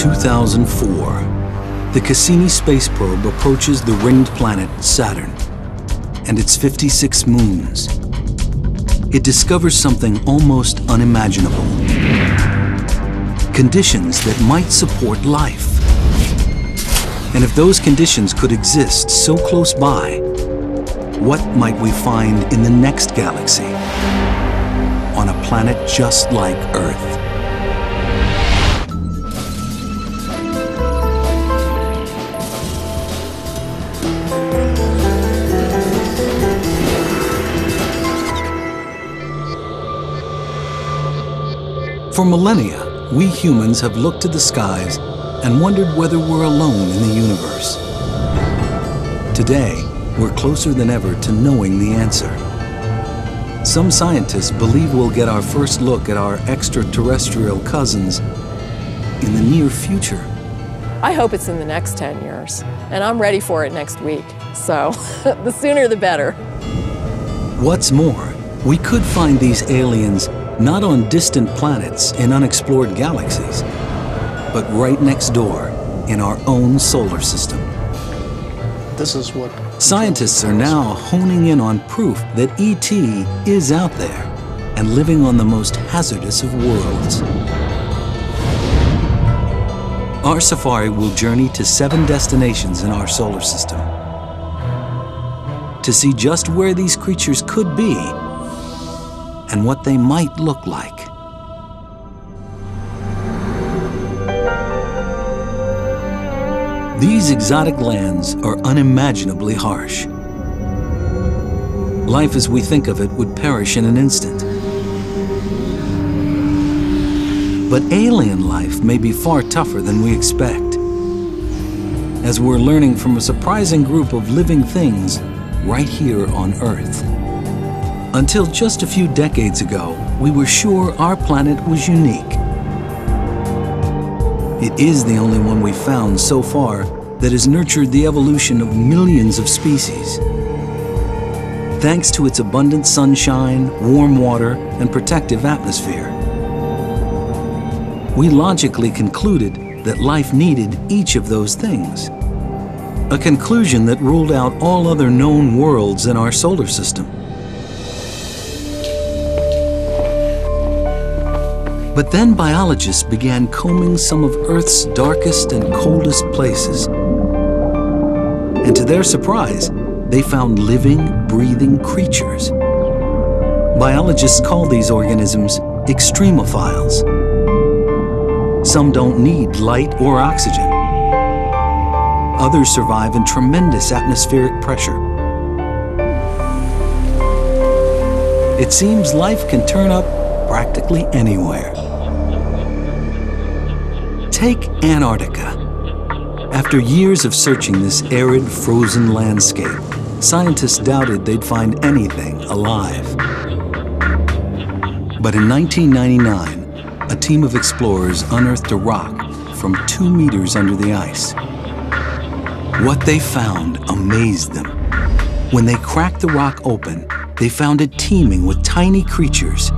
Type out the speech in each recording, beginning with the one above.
2004, the Cassini space probe approaches the ringed planet Saturn and its 56 moons. It discovers something almost unimaginable. Conditions that might support life. And if those conditions could exist so close by, what might we find in the next galaxy? On a planet just like Earth. For millennia, we humans have looked to the skies and wondered whether we're alone in the universe. Today, we're closer than ever to knowing the answer. Some scientists believe we'll get our first look at our extraterrestrial cousins in the near future. I hope it's in the next 10 years, and I'm ready for it next week. So, the sooner the better. What's more, we could find these aliens not on distant planets in unexplored galaxies, but right next door in our own solar system. This is what scientists are now honing in on proof that ET is out there and living on the most hazardous of worlds. Our safari will journey to 7 destinations in our solar system to see just where these creatures could be and what they might look like. These exotic lands are unimaginably harsh. Life as we think of it would perish in an instant. But alien life may be far tougher than we expect, as we're learning from a surprising group of living things right here on Earth. Until just a few decades ago, we were sure our planet was unique. It is the only one we've found so far that has nurtured the evolution of millions of species. Thanks to its abundant sunshine, warm water, and protective atmosphere. We logically concluded that life needed each of those things. A conclusion that ruled out all other known worlds in our solar system. But then biologists began combing some of Earth's darkest and coldest places. And to their surprise, they found living, breathing creatures. Biologists call these organisms extremophiles. Some don't need light or oxygen. Others survive in tremendous atmospheric pressure. It seems life can turn up practically anywhere. Take Antarctica. After years of searching this arid, frozen landscape, scientists doubted they'd find anything alive. But in 1999, a team of explorers unearthed a rock from 2 meters under the ice. What they found amazed them. When they cracked the rock open, they found it teeming with tiny creatures.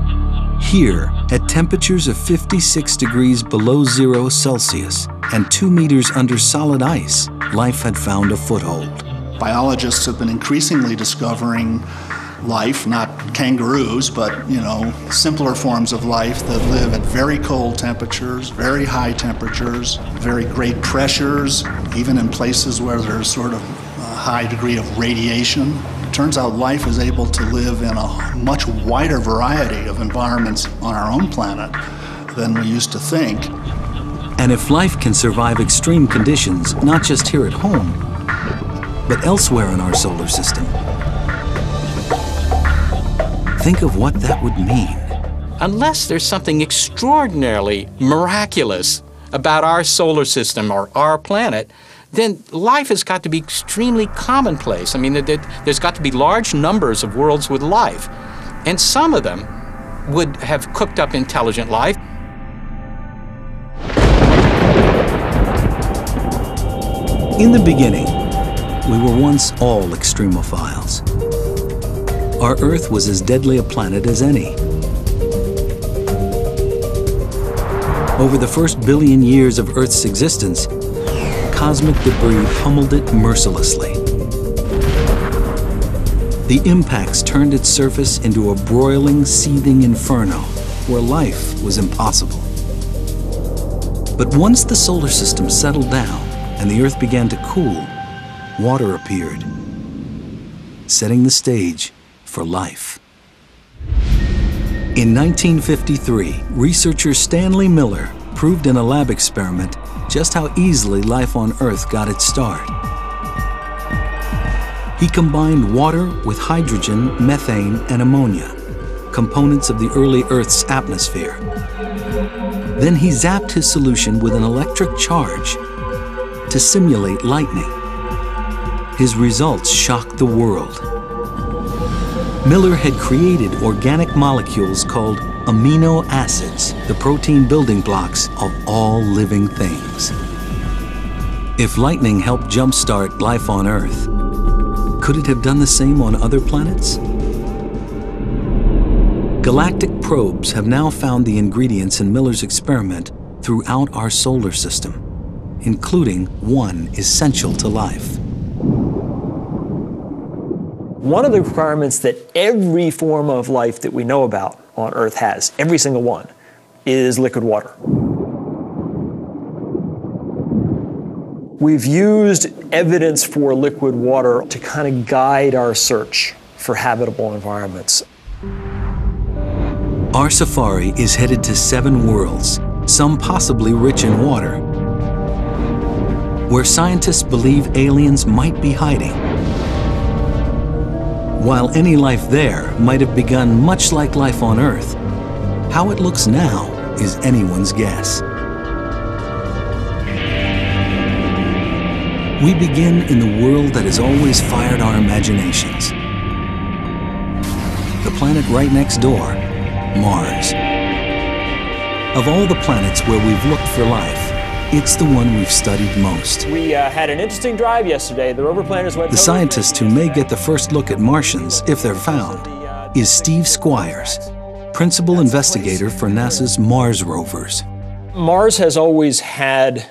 Here, at temperatures of 56 degrees below 0 Celsius and 2 meters under solid ice, life had found a foothold. biologists have been increasingly discovering life, not kangaroos, but, simpler forms of life that live at very cold temperatures, very high temperatures, very great pressures, even in places where there's sort of a high degree of radiation. It turns out life is able to live in a much wider variety of environments on our own planet than we used to think. And if life can survive extreme conditions, not just here at home, but elsewhere in our solar system, think of what that would mean. Unless there's something extraordinarily miraculous about our solar system or our planet, then life has got to be extremely commonplace. I mean, there's got to be large numbers of worlds with life, and some of them would have cooked up intelligent life. In the beginning, we were once all extremophiles. Our Earth was as deadly a planet as any. Over the first billion years of Earth's existence, cosmic debris pummeled it mercilessly. The impacts turned its surface into a broiling, seething inferno where life was impossible. But once the solar system settled down and the Earth began to cool, water appeared, setting the stage for life. In 1953, researcher Stanley Miller proved in a lab experiment just how easily life on Earth got its start. He combined water with hydrogen, methane, and ammonia, components of the early Earth's atmosphere. Then he zapped his solution with an electric charge to simulate lightning. His results shocked the world. Miller had created organic molecules called amino acids, the protein building blocks of all living things. If lightning helped jumpstart life on Earth, could it have done the same on other planets? Galactic probes have now found the ingredients in Miller's experiment throughout our solar system, including one essential to life. One of the requirements that every form of life that we know about on Earth has, every single one, is liquid water. We've used evidence for liquid water to kind of guide our search for habitable environments. Our safari is headed to 7 worlds, some possibly rich in water, where scientists believe aliens might be hiding. While any life there might have begun much like life on Earth, how it looks now is anyone's guess. We begin in the world that has always fired our imaginations. The planet right next door, Mars. Of all the planets where we've looked for life, it's the one we've studied most. We had an interesting drive yesterday. The rover planners went. The scientist who may get the first look at Martians, if they're found, is Steve Squires, principal investigator for NASA's Mars rovers. Mars has always had,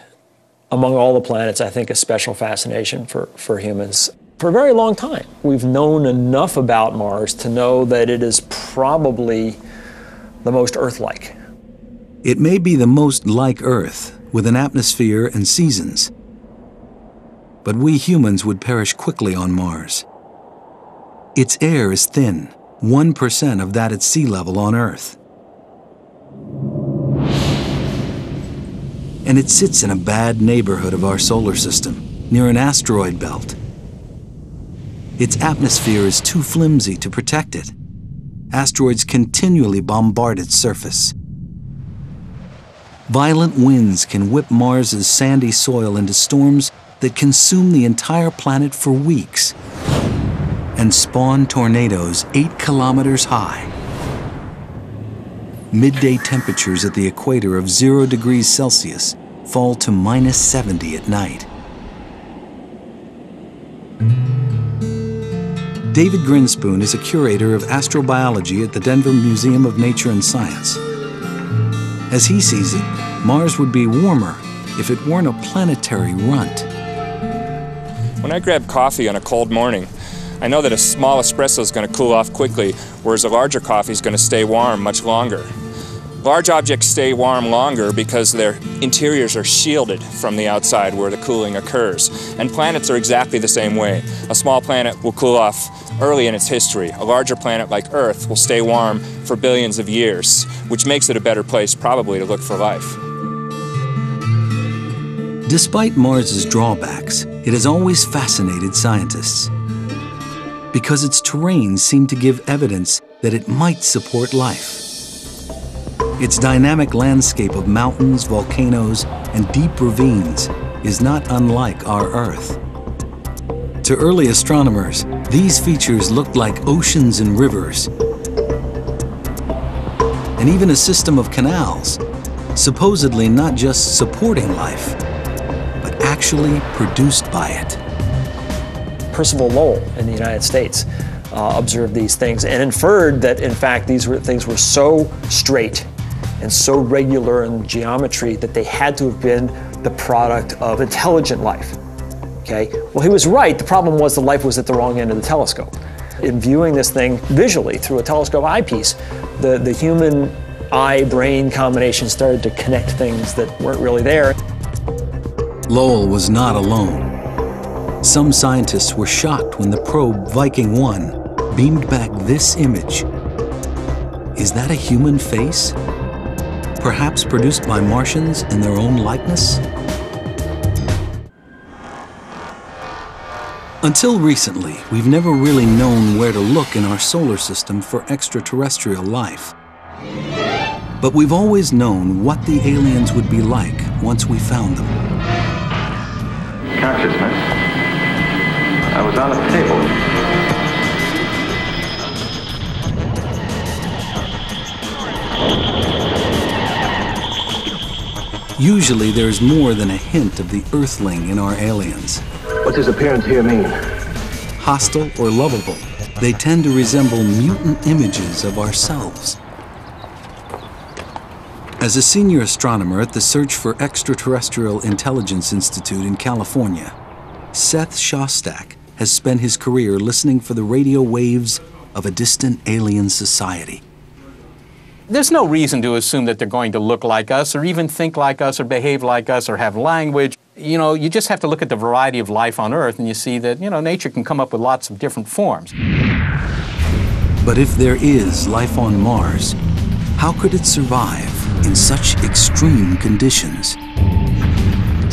among all the planets, I think, a special fascination for humans. For a very long time, we've known enough about Mars to know that it is probably the most Earth-like. It may be the most like Earth, with an atmosphere and seasons. But we humans would perish quickly on Mars. Its air is thin, 1% of that at sea level on Earth. And it sits in a bad neighborhood of our solar system, near an asteroid belt. Its atmosphere is too flimsy to protect it. Asteroids continually bombard its surface. Violent winds can whip Mars's sandy soil into storms that consume the entire planet for weeks and spawn tornadoes 8 kilometers high. Midday temperatures at the equator of 0 degrees Celsius fall to -70 at night. David Grinspoon is a curator of astrobiology at the Denver Museum of Nature and Science. As he sees it, Mars would be warmer if it weren't a planetary runt. When I grab coffee on a cold morning, I know that a small espresso is going to cool off quickly, whereas a larger coffee is going to stay warm much longer. Large objects stay warm longer because their interiors are shielded from the outside where the cooling occurs. And planets are exactly the same way. A small planet will cool off early in its history. A larger planet like Earth will stay warm for billions of years, which makes it a better place probably to look for life. Despite Mars's drawbacks, it has always fascinated scientists because its terrain seemed to give evidence that it might support life. Its dynamic landscape of mountains, volcanoes, and deep ravines is not unlike our Earth. To early astronomers, these features looked like oceans and rivers, and even a system of canals, supposedly not just supporting life, but actually produced by it. Percival Lowell in the United States observed these things and inferred that, in fact, these things were so straight and so regular in geometry that they had to have been the product of intelligent life. Okay? Well, he was right. The problem was the life was at the wrong end of the telescope. In viewing this thing visually through a telescope eyepiece, the human eye-brain combination started to connect things that weren't really there. Lowell was not alone. Some scientists were shocked when the probe Viking 1 beamed back this image. Is that a human face? Perhaps produced by Martians in their own likeness? Until recently, we've never really known where to look in our solar system for extraterrestrial life. But we've always known what the aliens would be like once we found them. Consciousness. I was on a table. Usually there's more than a hint of the Earthling in our aliens. What's his appearance here mean? Hostile or lovable, they tend to resemble mutant images of ourselves. As a senior astronomer at the Search for Extraterrestrial Intelligence Institute in California, Seth Shostak has spent his career listening for the radio waves of a distant alien society. There's no reason to assume that they're going to look like us or even think like us or behave like us or have language. You know, you just have to look at the variety of life on Earth and you see that, you know, nature can come up with lots of different forms. But if there is life on Mars, how could it survive in such extreme conditions?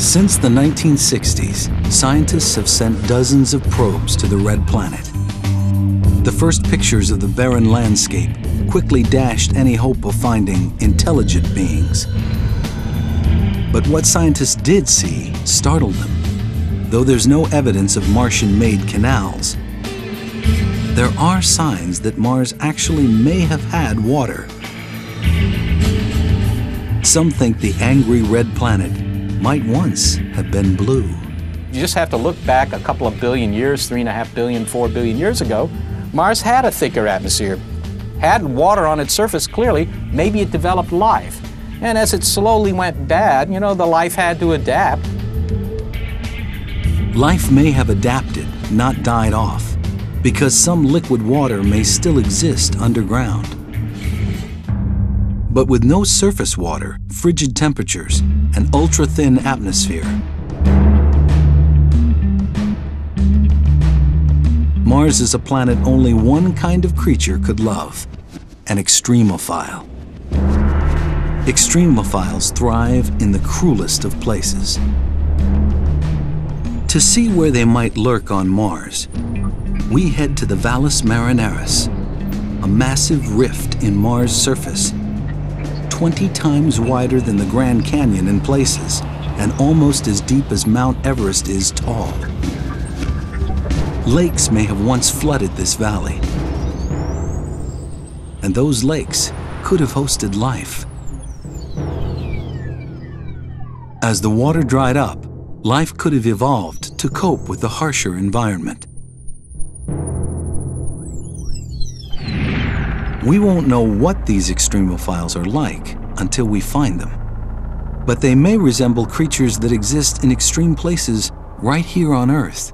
Since the 1960s, scientists have sent dozens of probes to the Red Planet. The first pictures of the barren landscape quickly dashed any hope of finding intelligent beings. But what scientists did see startled them. Though there's no evidence of Martian-made canals, there are signs that Mars actually may have had water. Some think the angry red planet might once have been blue. You just have to look back a couple of billion years, 3.5 billion, 4 billion years ago. Mars had a thicker atmosphere, had water on its surface clearly. Maybe it developed life. And as it slowly went bad, you know, the life had to adapt. Life may have adapted, not died off, because some liquid water may still exist underground. But with no surface water, frigid temperatures, and ultra-thin atmosphere, Mars is a planet only one kind of creature could love, an extremophile. Extremophiles thrive in the cruelest of places. To see where they might lurk on Mars, we head to the Valles Marineris, a massive rift in Mars' surface, 20 times wider than the Grand Canyon in places, and almost as deep as Mount Everest is tall. Lakes may have once flooded this valley, and those lakes could have hosted life. As the water dried up, life could have evolved to cope with the harsher environment. We won't know what these extremophiles are like until we find them, but they may resemble creatures that exist in extreme places right here on Earth.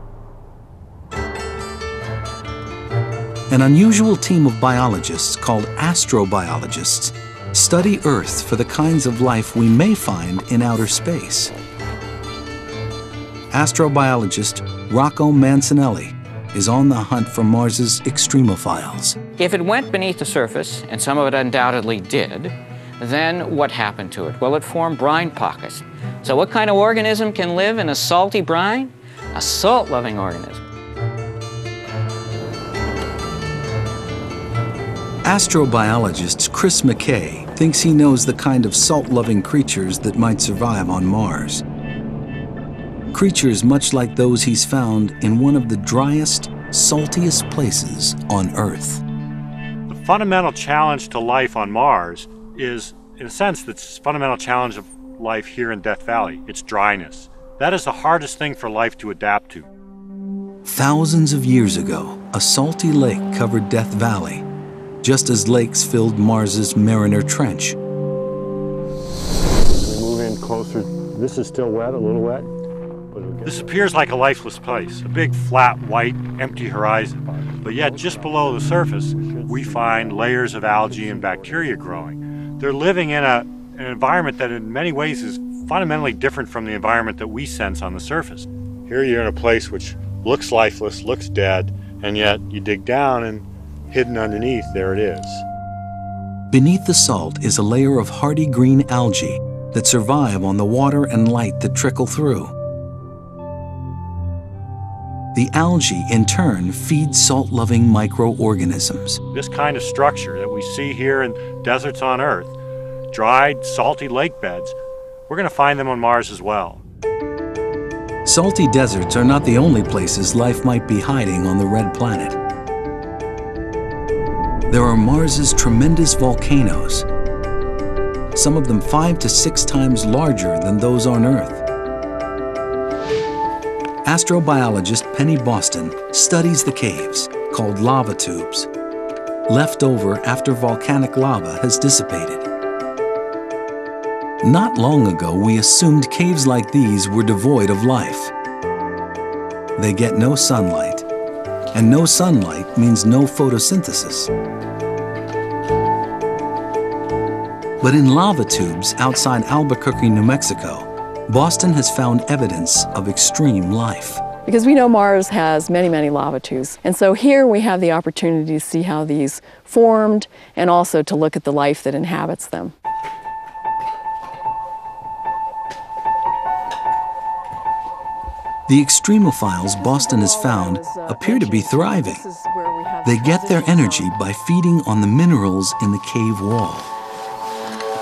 An unusual team of biologists called astrobiologists study Earth for the kinds of life we may find in outer space. Astrobiologist Rocco Mancinelli is on the hunt for Mars's extremophiles. If it went beneath the surface, and some of it undoubtedly did, then what happened to it? Well, it formed brine pockets. So what kind of organism can live in a salty brine? A salt-loving organism. Astrobiologist Chris McKay thinks he knows the kind of salt-loving creatures that might survive on Mars. Creatures much like those he's found in one of the driest, saltiest places on Earth. The fundamental challenge to life on Mars is, in a sense, the fundamental challenge of life here in Death Valley. It's dryness. That is the hardest thing for life to adapt to. Thousands of years ago, a salty lake covered Death Valley, just as lakes filled Mars's Mariner Trench. closer. This is still wet, a little wet. This appears like a lifeless place, a big, flat, white, empty horizon. But yet, just below the surface, we find layers of algae and bacteria growing. They're living in an environment that in many ways is fundamentally different from the environment that we sense on the surface. Here you're in a place which looks lifeless, looks dead, and yet you dig down and hidden underneath, there it is. Beneath the salt is a layer of hardy green algae that survive on the water and light that trickle through. The algae, in turn, feeds salt-loving microorganisms. This kind of structure that we see here in deserts on Earth, dried, salty lake beds, we're going to find them on Mars as well. Salty deserts are not the only places life might be hiding on the red planet. There are Mars's tremendous volcanoes, some of them 5 to 6 times larger than those on Earth. Astrobiologist Penny Boston studies the caves, called lava tubes, left over after volcanic lava has dissipated. Not long ago, we assumed caves like these were devoid of life. They get no sunlight, and no sunlight means no photosynthesis. But in lava tubes outside Albuquerque, New Mexico, Boston has found evidence of extreme life. Because we know Mars has many, many lava tubes. And so here we have the opportunity to see how these formed and also to look at the life that inhabits them. The extremophiles Boston has found appear to be thriving. They get their energy by feeding on the minerals in the cave wall.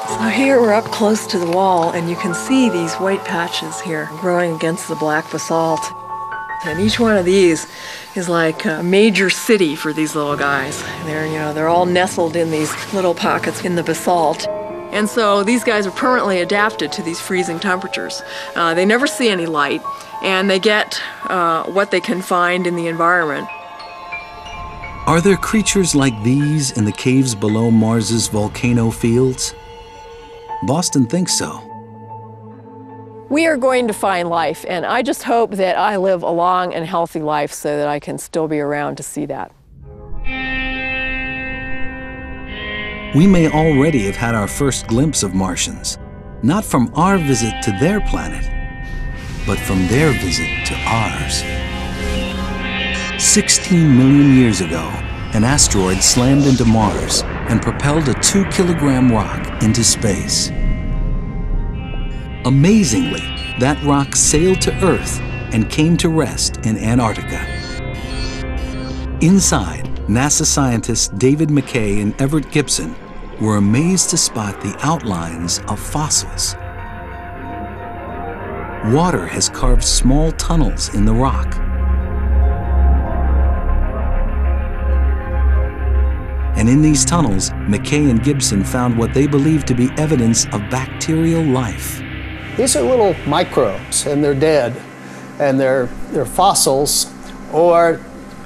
So here we're up close to the wall, and you can see these white patches here growing against the black basalt. And each one of these is like a major city for these little guys. They're all nestled in these little pockets in the basalt. And so these guys are permanently adapted to these freezing temperatures. They never see any light, and they get what they can find in the environment. Are there creatures like these in the caves below Mars's volcano fields? Boston thinks so. We are going to find life, and I just hope that I live a long and healthy life so that I can still be around to see that. We may already have had our first glimpse of Martians, not from our visit to their planet, but from their visit to ours. 16 million years ago, an asteroid slammed into Mars and propelled a 2-kilogram rock into space. Amazingly, that rock sailed to Earth and came to rest in Antarctica. Inside, NASA scientists David McKay and Everett Gibson were amazed to spot the outlines of fossils. Water has carved small tunnels in the rock. And in these tunnels, McKay and Gibson found what they believe to be evidence of bacterial life. These are little microbes, and they're dead, and they're fossils, or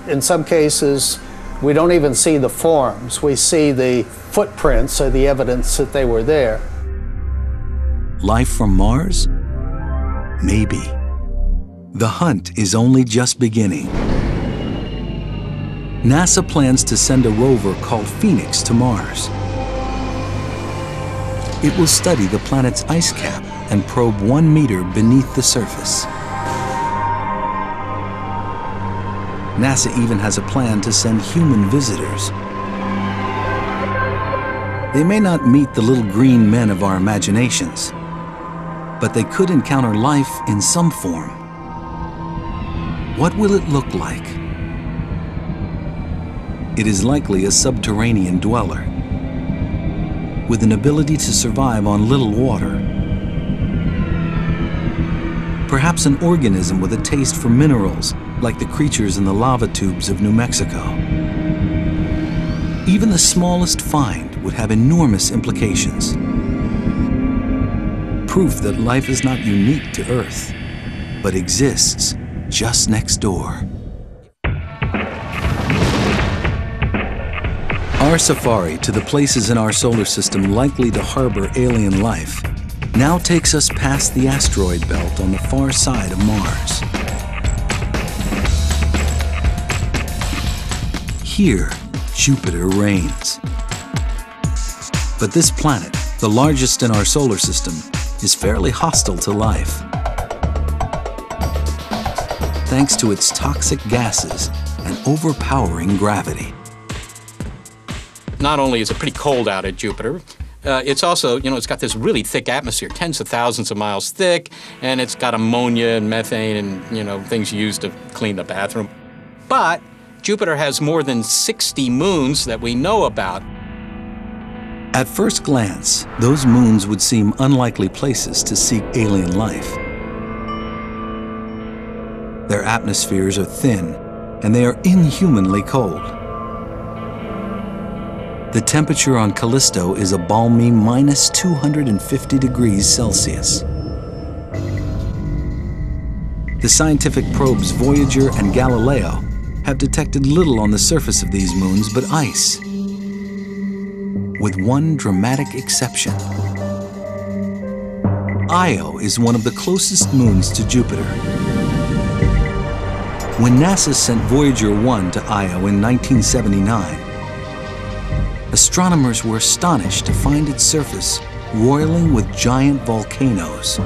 in some cases, we don't even see the forms. We see the footprints or the evidence that they were there. Life from Mars? Maybe. The hunt is only just beginning. NASA plans to send a rover called Phoenix to Mars. It will study the planet's ice cap and probe 1 meter beneath the surface. NASA even has a plan to send human visitors. They may not meet the little green men of our imaginations, but they could encounter life in some form. What will it look like? It is likely a subterranean dweller, with an ability to survive on little water. Perhaps an organism with a taste for minerals, like the creatures in the lava tubes of New Mexico. Even the smallest find would have enormous implications. Proof that life is not unique to Earth, but exists just next door. Our safari to the places in our solar system likely to harbor alien life now takes us past the asteroid belt on the far side of Mars. Here, Jupiter reigns. But this planet, the largest in our solar system, is fairly hostile to life. Thanks to its toxic gases and overpowering gravity. Not only is it pretty cold out at Jupiter, it's also, it's got this really thick atmosphere, tens of thousands of miles thick, and it's got ammonia and methane and, things used to clean the bathroom. But Jupiter has more than 60 moons that we know about. At first glance, those moons would seem unlikely places to seek alien life. Their atmospheres are thin, and they are inhumanly cold. The temperature on Callisto is a balmy minus 250 degrees Celsius. The scientific probes Voyager and Galileo have detected little on the surface of these moons but ice, with one dramatic exception. Io is one of the closest moons to Jupiter. When NASA sent Voyager 1 to Io in 1979, astronomers were astonished to find its surface roiling with giant volcanoes.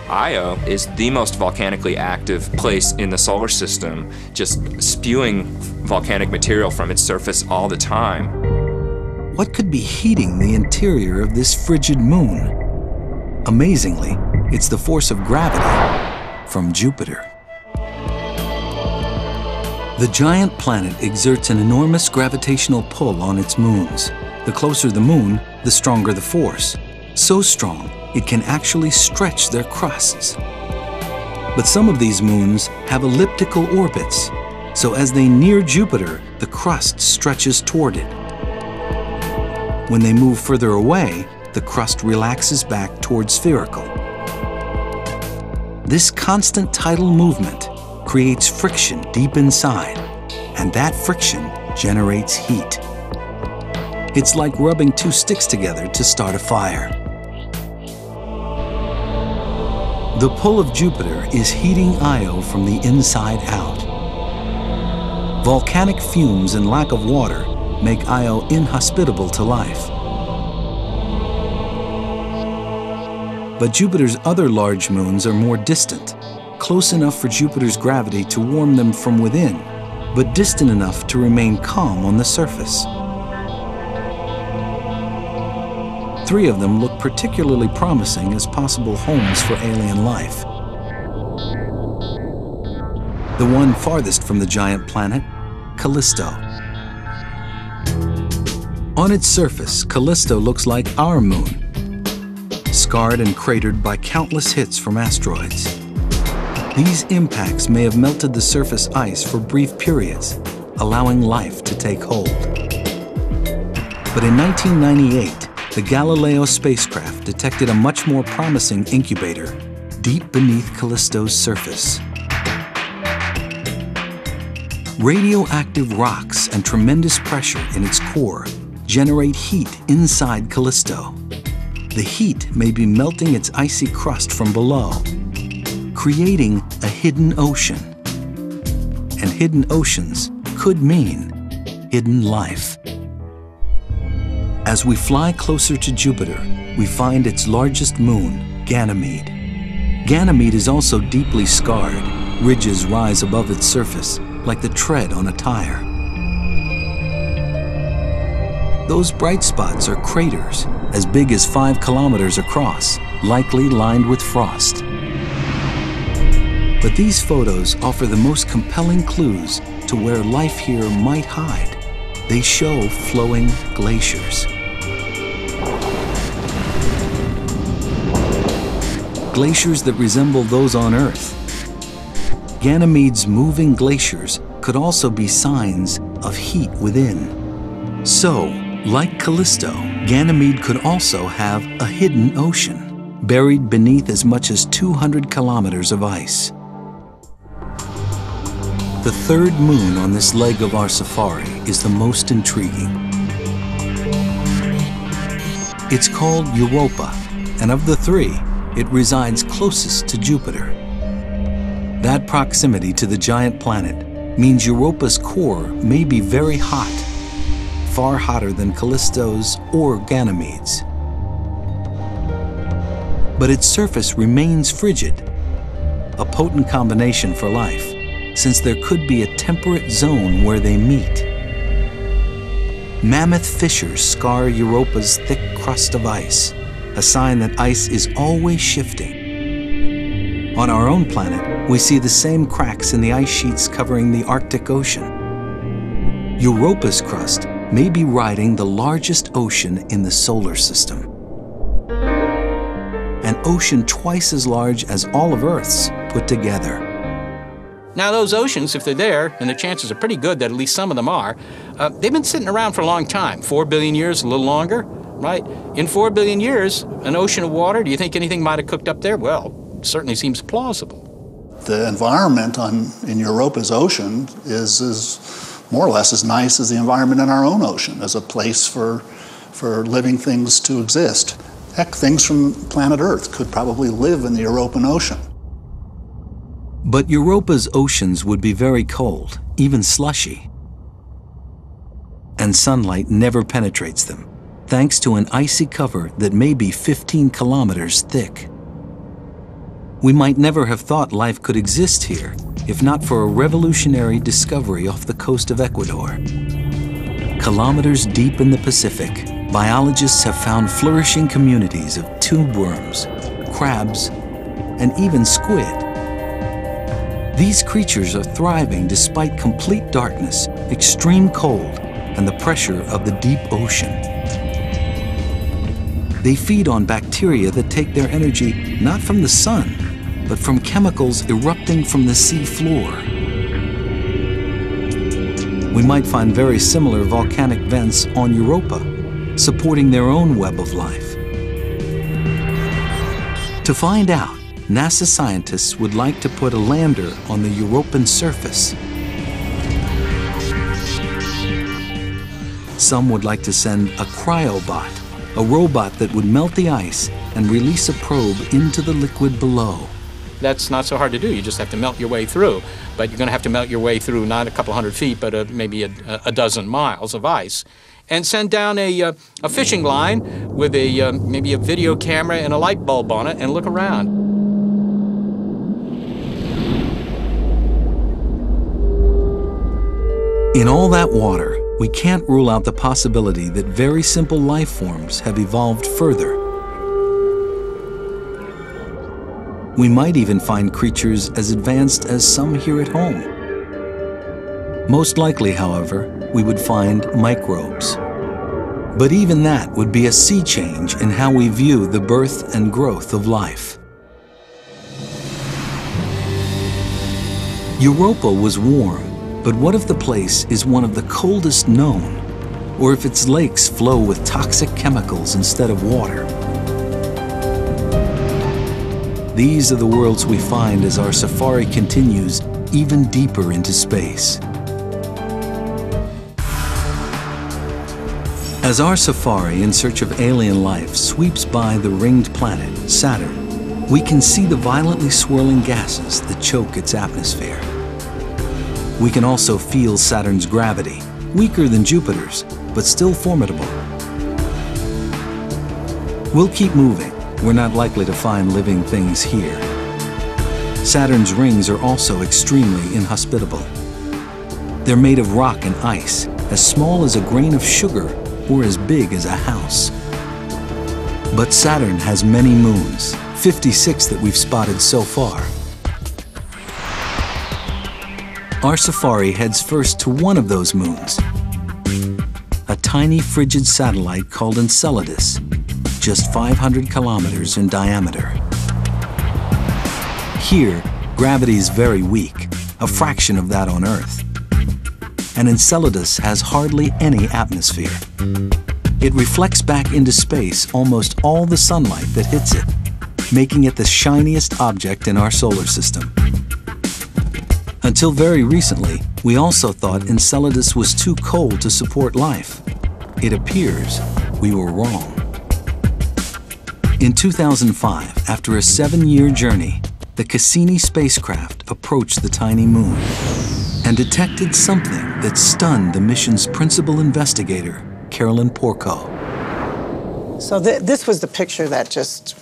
Io is the most volcanically active place in the solar system, just spewing volcanic material from its surface all the time. What could be heating the interior of this frigid moon? Amazingly, it's the force of gravity from Jupiter. The giant planet exerts an enormous gravitational pull on its moons. The closer the moon, the stronger the force. So strong, it can actually stretch their crusts. But some of these moons have elliptical orbits, so as they near Jupiter, the crust stretches toward it. When they move further away, the crust relaxes back toward spherical. This constant tidal movement creates friction deep inside, and that friction generates heat. It's like rubbing two sticks together to start a fire. The pull of Jupiter is heating Io from the inside out. Volcanic fumes and lack of water make Io inhospitable to life. But Jupiter's other large moons are more distant, close enough for Jupiter's gravity to warm them from within, but distant enough to remain calm on the surface. 3 of them look particularly promising as possible homes for alien life. The one farthest from the giant planet, Callisto. On its surface, Callisto looks like our moon, scarred and cratered by countless hits from asteroids. These impacts may have melted the surface ice for brief periods, allowing life to take hold. But in 1998, the Galileo spacecraft detected a much more promising incubator deep beneath Callisto's surface. Radioactive rocks and tremendous pressure in its core generate heat inside Callisto. The heat may be melting its icy crust from below, creating a hidden ocean. And hidden oceans could mean hidden life. As we fly closer to Jupiter, we find its largest moon, Ganymede. Ganymede is also deeply scarred. Ridges rise above its surface, like the tread on a tire. Those bright spots are craters, as big as 5 kilometers across, likely lined with frost. But these photos offer the most compelling clues to where life here might hide. They show flowing glaciers. Glaciers that resemble those on Earth. Ganymede's moving glaciers could also be signs of heat within. So, like Callisto, Ganymede could also have a hidden ocean, buried beneath as much as 200 kilometers of ice. The third moon on this leg of our safari is the most intriguing. It's called Europa, and of the three, it resides closest to Jupiter. That proximity to the giant planet means Europa's core may be very hot, far hotter than Callisto's or Ganymede's. But its surface remains frigid, a potent combination for life, since there could be a temperate zone where they meet. Mammoth fissures scar Europa's thick crust of ice, a sign that ice is always shifting. On our own planet, we see the same cracks in the ice sheets covering the Arctic Ocean. Europa's crust may be riding the largest ocean in the solar system. An ocean twice as large as all of Earth's put together. Now those oceans, if they're there, and the chances are pretty good that at least some of them are, they've been sitting around for a long time, 4 billion years, a little longer, right? In 4 billion years, an ocean of water, do you think anything might have cooked up there? Well, it certainly seems plausible. The environment in Europa's ocean is more or less as nice as the environment in our own ocean, as a place for living things to exist. Heck, things from planet Earth could probably live in the European Ocean. But Europa's oceans would be very cold, even slushy. And sunlight never penetrates them, thanks to an icy cover that may be 15 kilometers thick. We might never have thought life could exist here if not for a revolutionary discovery off the coast of Ecuador. Kilometers deep in the Pacific, biologists have found flourishing communities of tube worms, crabs, and even squid. These creatures are thriving despite complete darkness, extreme cold, and the pressure of the deep ocean. They feed on bacteria that take their energy not from the sun, but from chemicals erupting from the sea floor. We might find very similar volcanic vents on Europa, supporting their own web of life. To find out, NASA scientists would like to put a lander on the European surface. Some would like to send a cryobot, a robot that would melt the ice and release a probe into the liquid below. That's not so hard to do. You just have to melt your way through. But you're going to have to melt your way through not a couple hundred feet, but maybe a dozen miles of ice. And send down a fishing line with maybe a video camera and a light bulb on it and look around. In all that water, we can't rule out the possibility that very simple life forms have evolved further. We might even find creatures as advanced as some here at home. Most likely, however, we would find microbes. But even that would be a sea change in how we view the birth and growth of life. Europa was warm, but what if the place is one of the coldest known? Or if its lakes flow with toxic chemicals instead of water? These are the worlds we find as our safari continues even deeper into space. As our safari in search of alien life sweeps by the ringed planet, Saturn, we can see the violently swirling gases that choke its atmosphere. We can also feel Saturn's gravity, weaker than Jupiter's, but still formidable. We'll keep moving. We're not likely to find living things here. Saturn's rings are also extremely inhospitable. They're made of rock and ice, as small as a grain of sugar or as big as a house. But Saturn has many moons, 56 that we've spotted so far. Our safari heads first to one of those moons, a tiny frigid satellite called Enceladus, just 500 kilometers in diameter. Here, gravity is very weak, a fraction of that on Earth. And Enceladus has hardly any atmosphere. It reflects back into space almost all the sunlight that hits it, making it the shiniest object in our solar system. Until very recently, we also thought Enceladus was too cold to support life. It appears we were wrong. In 2005, after a 7-year journey, the Cassini spacecraft approached the tiny moon and detected something that stunned the mission's principal investigator, Carolyn Porco. So this was the picture that just,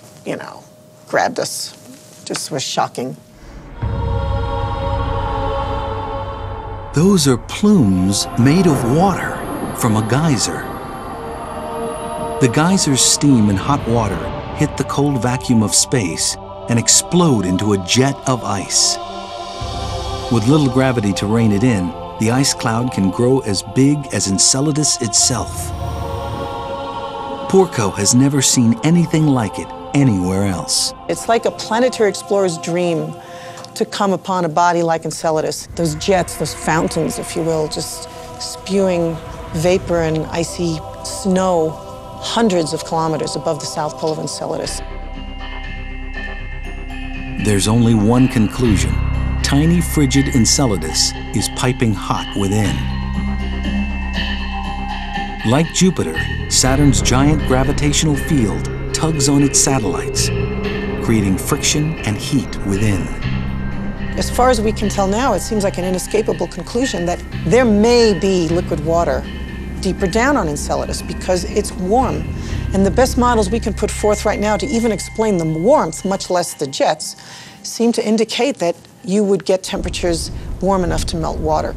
grabbed us. Just was shocking. Those are plumes made of water from a geyser. The geyser's steam and hot water hit the cold vacuum of space and explode into a jet of ice. With little gravity to rein it in, the ice cloud can grow as big as Enceladus itself. Porco has never seen anything like it anywhere else. It's like a planetary explorer's dream to come upon a body like Enceladus. Those jets, those fountains, if you will, just spewing vapor and icy snow hundreds of kilometers above the south pole of Enceladus. There's only one conclusion. Tiny, frigid Enceladus is piping hot within. Like Jupiter, Saturn's giant gravitational field tugs on its satellites, creating friction and heat within. As far as we can tell now, it seems like an inescapable conclusion that there may be liquid water deeper down on Enceladus because it's warm. And the best models we can put forth right now to even explain the warmth, much less the jets, seem to indicate that you would get temperatures warm enough to melt water.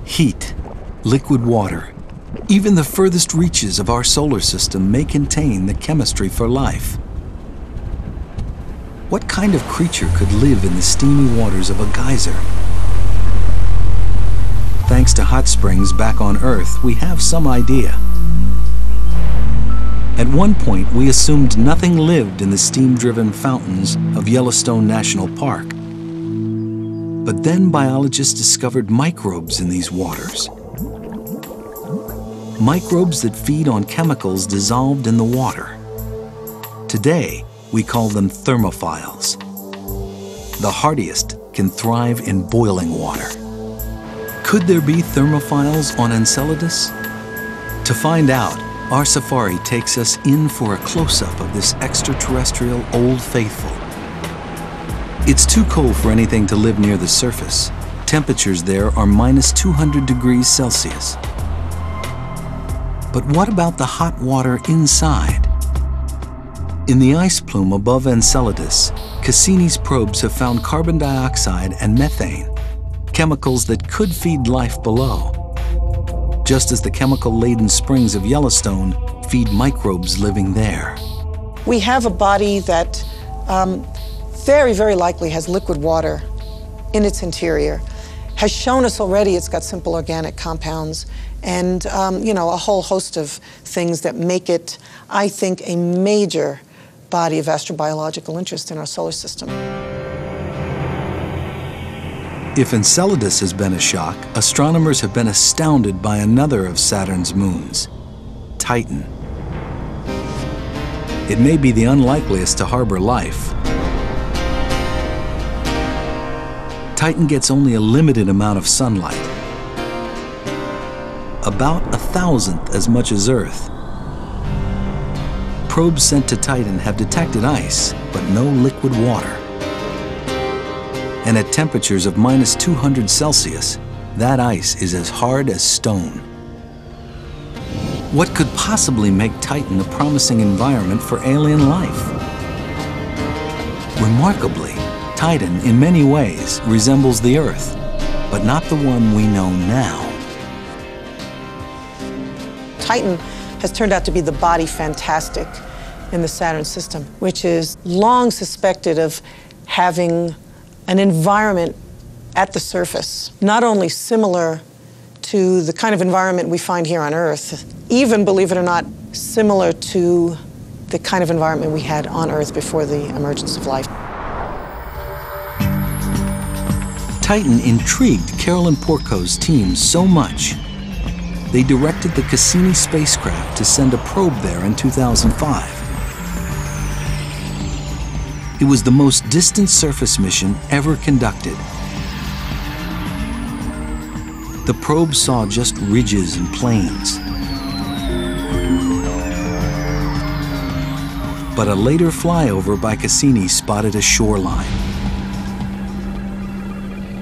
Heat, liquid water. Even the furthest reaches of our solar system may contain the chemistry for life. What kind of creature could live in the steamy waters of a geyser? Thanks to hot springs back on Earth, we have some idea. At one point, we assumed nothing lived in the steam-driven fountains of Yellowstone National Park. But then biologists discovered microbes in these waters. Microbes that feed on chemicals dissolved in the water. Today, we call them thermophiles. The hardiest can thrive in boiling water. Could there be thermophiles on Enceladus? To find out, our safari takes us in for a close-up of this extraterrestrial old faithful. It's too cold for anything to live near the surface. Temperatures there are -200 degrees Celsius. But what about the hot water inside? In the ice plume above Enceladus, Cassini's probes have found carbon dioxide and methane, chemicals that could feed life below, just as the chemical-laden springs of Yellowstone feed microbes living there. We have a body that very, very likely has liquid water in its interior, has shown us already it's got simple organic compounds and a whole host of things that make it, I think, a major body of astrobiological interest in our solar system. If Enceladus has been a shock, astronomers have been astounded by another of Saturn's moons, Titan. It may be the unlikeliest to harbor life. Titan gets only a limited amount of sunlight, about 1,000th as much as Earth. Probes sent to Titan have detected ice, but no liquid water. And at temperatures of -200 Celsius, that ice is as hard as stone. What could possibly make Titan a promising environment for alien life? Remarkably, Titan in many ways resembles the Earth, but not the one we know now. Titan has turned out to be the body fantastic in the Saturn system, which is long suspected of having an environment at the surface, not only similar to the kind of environment we find here on Earth, even, believe it or not, similar to the kind of environment we had on Earth before the emergence of life. Titan intrigued Carolyn Porco's team so much, they directed the Cassini spacecraft to send a probe there in 2005. It was the most distant surface mission ever conducted. The probe saw just ridges and plains. but a later flyover by Cassini spotted a shoreline.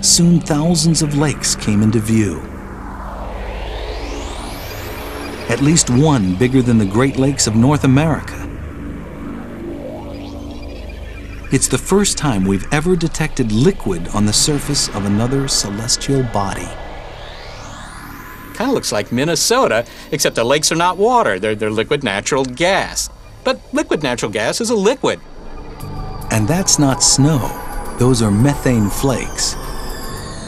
Soon thousands of lakes came into view. At least one bigger than the Great Lakes of North America. It's the first time we've ever detected liquid on the surface of another celestial body. Kind of looks like Minnesota, except the lakes are not water, they're liquid natural gas. But liquid natural gas is a liquid. And that's not snow, those are methane flakes.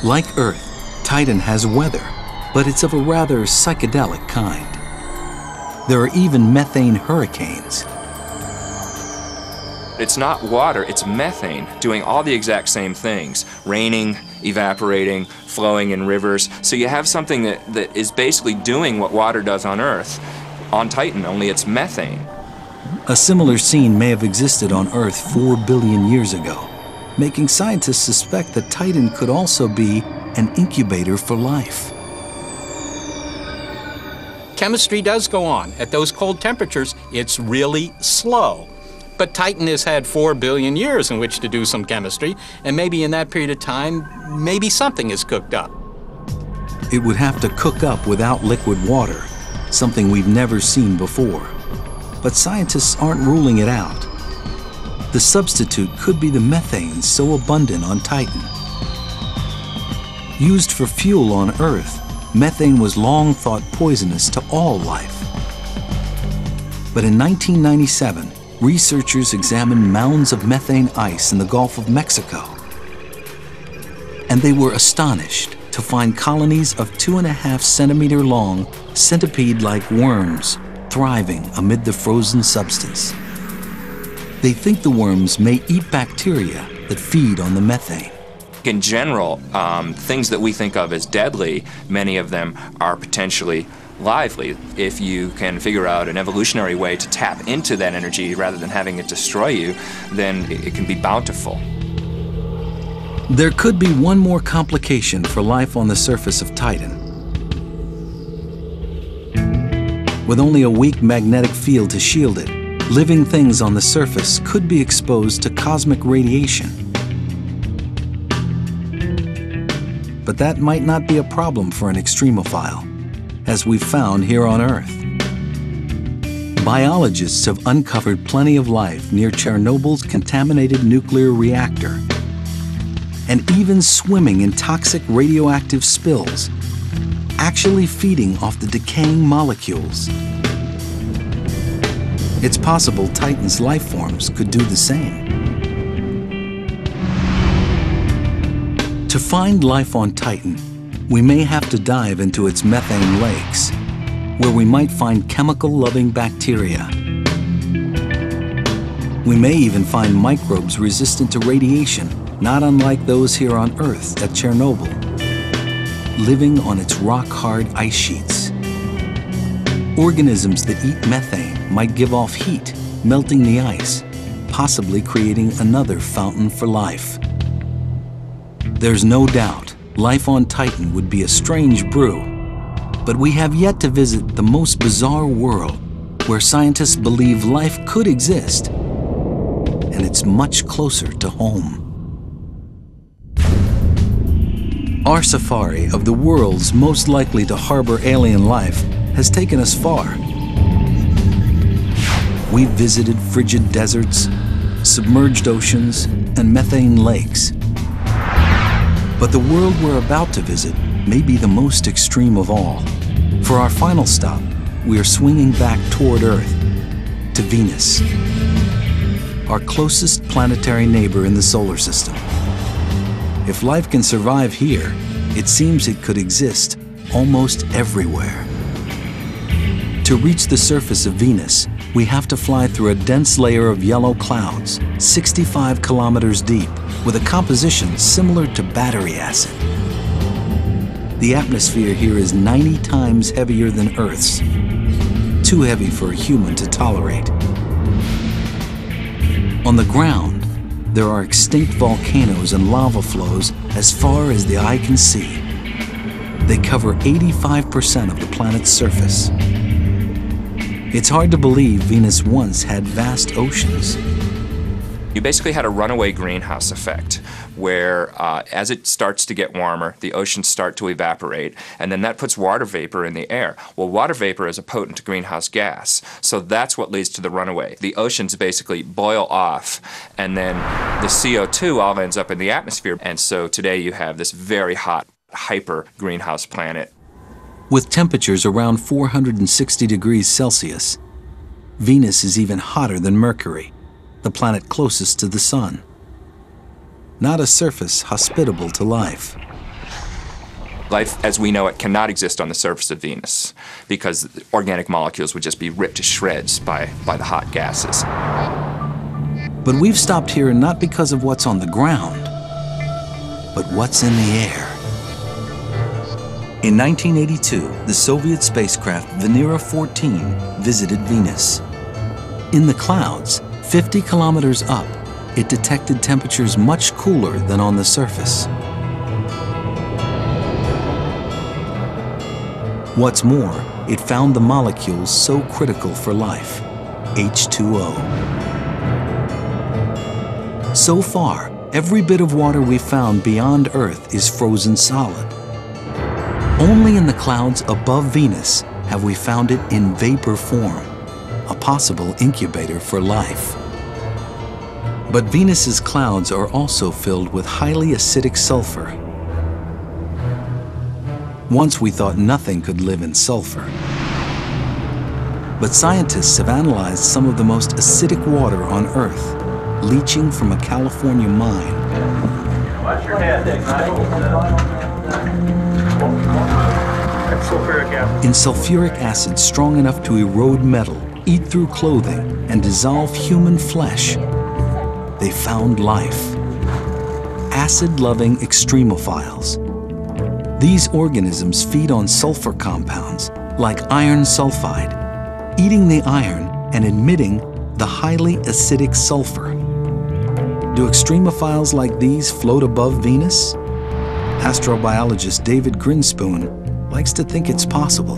Like Earth, Titan has weather, but it's of a rather psychedelic kind. There are even methane hurricanes. It's not water, it's methane doing all the exact same things. Raining, evaporating, flowing in rivers. So you have something that is basically doing what water does on Earth, on Titan, only it's methane. A similar scene may have existed on Earth 4 billion years ago, making scientists suspect that Titan could also be an incubator for life. Chemistry does go on. At those cold temperatures, it's really slow. But Titan has had 4 billion years in which to do some chemistry, and maybe in that period of time, maybe something is cooked up. It would have to cook up without liquid water, something we've never seen before. But scientists aren't ruling it out. The substitute could be the methane so abundant on Titan. Used for fuel on Earth, methane was long thought poisonous to all life. But in 1997, researchers examined mounds of methane ice in the Gulf of Mexico. And they were astonished to find colonies of 2.5 centimeter long centipede-like worms thriving amid the frozen substance. They think the worms may eat bacteria that feed on the methane. In general, things that we think of as deadly, many of them are potentially lively. If you can figure out an evolutionary way to tap into that energy rather than having it destroy you, then it can be bountiful. There could be one more complication for life on the surface of Titan. With only a weak magnetic field to shield it, living things on the surface could be exposed to cosmic radiation. But that might not be a problem for an extremophile, as we've found here on Earth. Biologists have uncovered plenty of life near Chernobyl's contaminated nuclear reactor, and even swimming in toxic radioactive spills, actually feeding off the decaying molecules. It's possible Titan's life forms could do the same. To find life on Titan, we may have to dive into its methane lakes, where we might find chemical-loving bacteria. We may even find microbes resistant to radiation, not unlike those here on Earth at Chernobyl, living on its rock-hard ice sheets. Organisms that eat methane might give off heat, melting the ice, possibly creating another fountain for life. There's no doubt life on Titan would be a strange brew, but we have yet to visit the most bizarre world where scientists believe life could exist, and it's much closer to home. Our safari of the world's most likely to harbor alien life has taken us far. We've visited frigid deserts, submerged oceans, and methane lakes. But the world we're about to visit may be the most extreme of all. For our final stop, we are swinging back toward Earth, to Venus, our closest planetary neighbor in the solar system. If life can survive here, it seems it could exist almost everywhere. To reach the surface of Venus, we have to fly through a dense layer of yellow clouds, 65 kilometers deep, with a composition similar to battery acid. The atmosphere here is 90 times heavier than Earth's, too heavy for a human to tolerate. On the ground, there are extinct volcanoes and lava flows as far as the eye can see. They cover 85% of the planet's surface. It's hard to believe Venus once had vast oceans. You basically had a runaway greenhouse effect where as it starts to get warmer, the oceans start to evaporate, and then that puts water vapor in the air. Well, water vapor is a potent greenhouse gas, so that's what leads to the runaway. The oceans basically boil off, and then the CO2 all ends up in the atmosphere, and so today you have this very hot, hyper greenhouse planet. With temperatures around 460 degrees Celsius, Venus is even hotter than Mercury, the planet closest to the Sun. Not a surface hospitable to life. Life as we know it cannot exist on the surface of Venus because organic molecules would just be ripped to shreds by the hot gases. But we've stopped here not because of what's on the ground, but what's in the air. In 1982, the Soviet spacecraft Venera 14 visited Venus. In the clouds, 50 kilometers up, it detected temperatures much cooler than on the surface. What's more, it found the molecules so critical for life, H2O. So far, every bit of water we've found beyond Earth is frozen solid. Only in the clouds above Venus have we found it in vapor form, a possible incubator for life. But Venus's clouds are also filled with highly acidic sulfur. Once we thought nothing could live in sulfur. But scientists have analyzed some of the most acidic water on Earth, leaching from a California mine. Watch your head. In sulfuric acid strong enough to erode metal, eat through clothing, and dissolve human flesh, they found life. Acid-loving extremophiles. These organisms feed on sulfur compounds, like iron sulfide, eating the iron and emitting the highly acidic sulfur. Do extremophiles like these float above Venus? Astrobiologist David Grinspoon likes to think it's possible.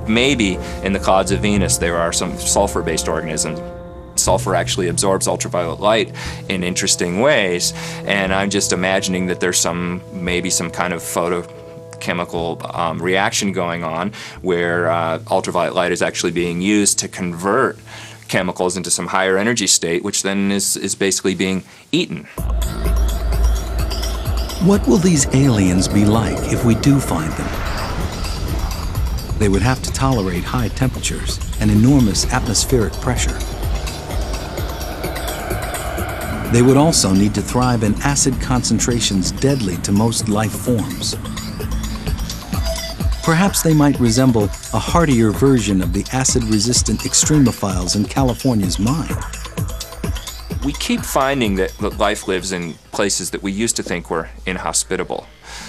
Maybe in the clouds of Venus there are some sulfur-based organisms. Sulfur actually absorbs ultraviolet light in interesting ways, and I'm just imagining that there's maybe some kind of photochemical reaction going on where ultraviolet light is actually being used to convert chemicals into some higher energy state, which then is basically being eaten. What will these aliens be like if we do find them? They would have to tolerate high temperatures and enormous atmospheric pressure. They would also need to thrive in acid concentrations deadly to most life forms. Perhaps they might resemble a hardier version of the acid-resistant extremophiles in California's mine. We keep finding that life lives in places that we used to think were inhospitable.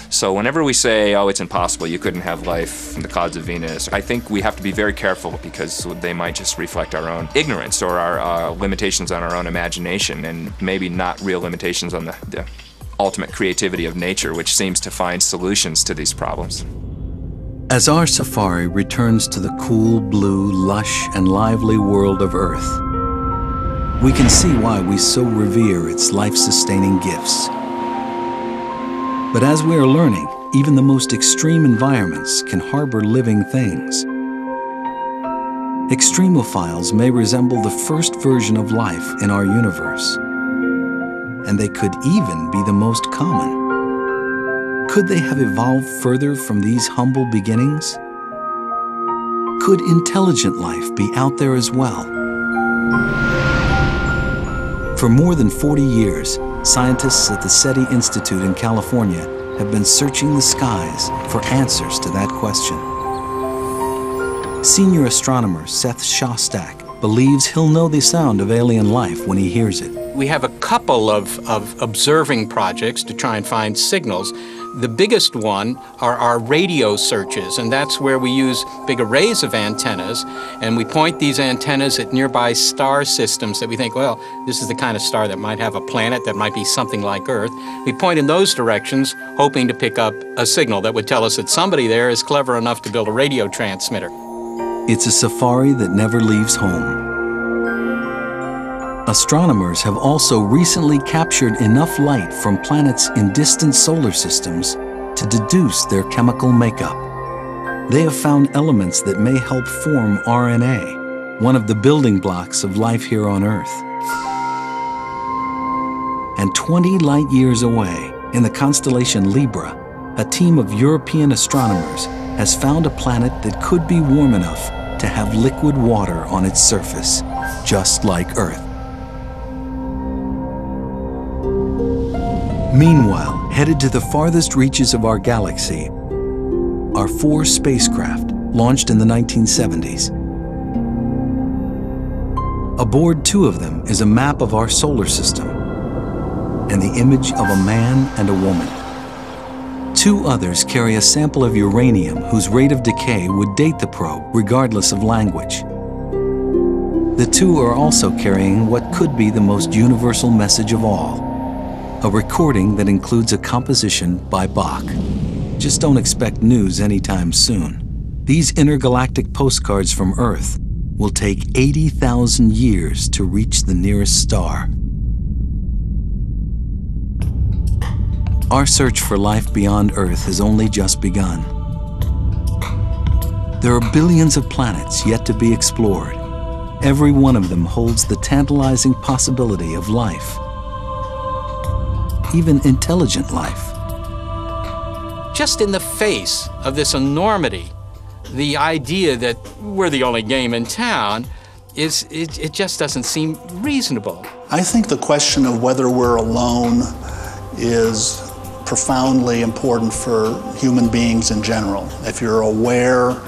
So whenever we say, oh, it's impossible, you couldn't have life in the clouds of Venus, I think we have to be very careful because they might just reflect our own ignorance or our limitations on our own imagination, and maybe not real limitations on the ultimate creativity of nature, which seems to find solutions to these problems. As our safari returns to the cool, blue, lush, and lively world of Earth, we can see why we so revere its life-sustaining gifts. But as we are learning, even the most extreme environments can harbor living things. Extremophiles may resemble the first version of life in our universe, and they could even be the most common. Could they have evolved further from these humble beginnings? Could intelligent life be out there as well? For more than 40 years, scientists at the SETI Institute in California have been searching the skies for answers to that question. Senior astronomer Seth Shostak believes he'll know the sound of alien life when he hears it. We have a couple of observing projects to try and find signals. The biggest one are our radio searches, and that's where we use big arrays of antennas, and we point these antennas at nearby star systems that we think, well, this is the kind of star that might have a planet that might be something like Earth. We point in those directions, hoping to pick up a signal that would tell us that somebody there is clever enough to build a radio transmitter. It's a safari that never leaves home. Astronomers have also recently captured enough light from planets in distant solar systems to deduce their chemical makeup. They have found elements that may help form RNA, one of the building blocks of life here on Earth. And 20 light years away, in the constellation Libra, a team of European astronomers has found a planet that could be warm enough to have liquid water on its surface, just like Earth. Meanwhile, headed to the farthest reaches of our galaxy are 4 spacecraft launched in the 1970s. Aboard 2 of them is a map of our solar system and the image of a man and a woman. 2 others carry a sample of uranium whose rate of decay would date the probe regardless of language. The 2 are also carrying what could be the most universal message of all, a recording that includes a composition by Bach. Just don't expect news anytime soon. These intergalactic postcards from Earth will take 80,000 years to reach the nearest star. Our search for life beyond Earth has only just begun. There are billions of planets yet to be explored. Every one of them holds the tantalizing possibility of life, even intelligent life. Just in the face of this enormity, the idea that we're the only game in town, it just doesn't seem reasonable. I think the question of whether we're alone is profoundly important for human beings in general. If you're aware,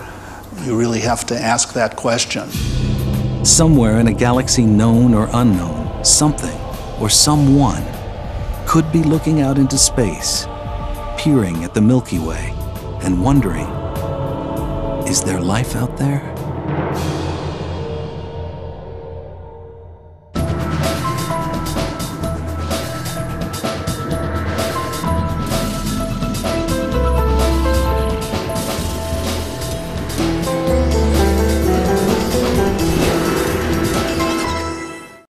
you really have to ask that question. Somewhere in a galaxy known or unknown, something or someone could be looking out into space, peering at the Milky Way and wondering, is there life out there?